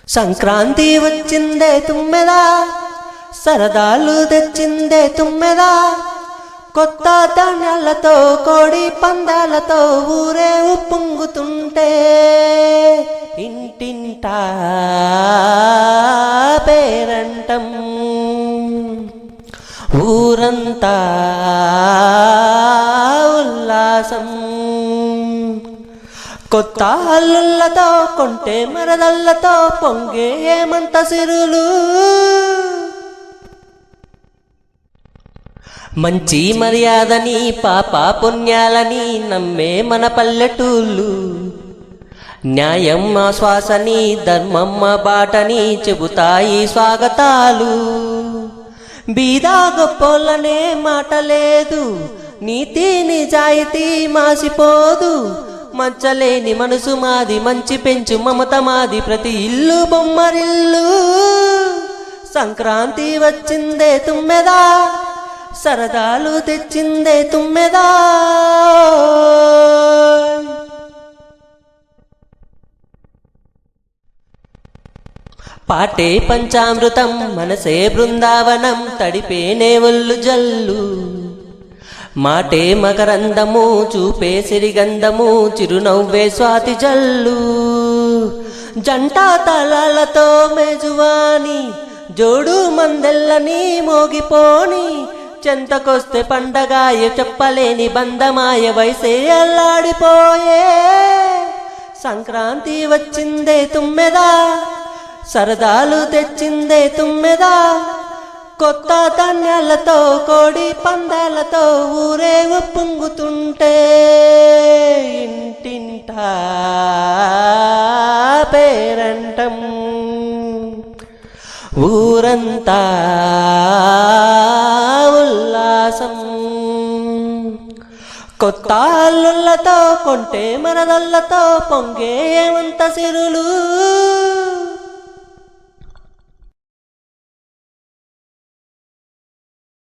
సంక్రాంతి వచ్చిందే తుమ్మెదా, సరదాలు తెచ్చిందే తుమ్మెదా. కొత్త ధాన్యాలతో కోడి పందాలతో ఊరే ఉప్పొంగుతుంటే ఇంటింటా పేరంటం, ఊరంతా ఉల్లాసం. కొత్త అల్లుళ్ళతో కొంటే మరదళ్ళతో పొంగే ఏమంత సిరులు. మంచి మర్యాదని పాప పుణ్యాలని నమ్మే మన పల్లెటూళ్ళు. న్యాయం ఆశ్వాసని ధర్మమ్మ బాటని చెబుతాయి స్వాగతాలు. బీదా గొప్పోళ్ళనే మాట లేదు, నీతి నిజాయితీ మాసిపోదు. మచ్చలేని మనసు మాది, మంచి పెంచు మమత మాది, ప్రతి ఇల్లు బొమ్మరిల్లు. సంక్రాంతి వచ్చిందే తుమ్మెదా, సరదాలు తెచ్చిందే తుమ్మెదా. పాటే పంచామృతం మనసే బృందావనం, తడిపేనే ఒళ్ళు జల్లు. మాటే మకరందము చూపే సిరిగంధము, చిరునవ్వే స్వాతి జల్లు. జంట తలాలతో మేజువాని జోడు మందెల్లని మోగిపోని, చెంతకొస్తే పండగాయ చెప్పలేని బంధమాయ వయసే అల్లాడిపోయే. సంక్రాంతి వచ్చిందే తుమ్మెదా, సరదాలు తెచ్చిందే తుమ్మెదా. కొత్త ధాన్యాలతో కోడి పందాలతో ఊరే ఉప్పొంగుతుంటే ఇంటింటా పేరంటం, ఊరంతా ఉల్లాసం. కొత్త అల్లుళ్ళతో కొంటే మరదళ్ళతో పొంగే ఏమంత సిరులు.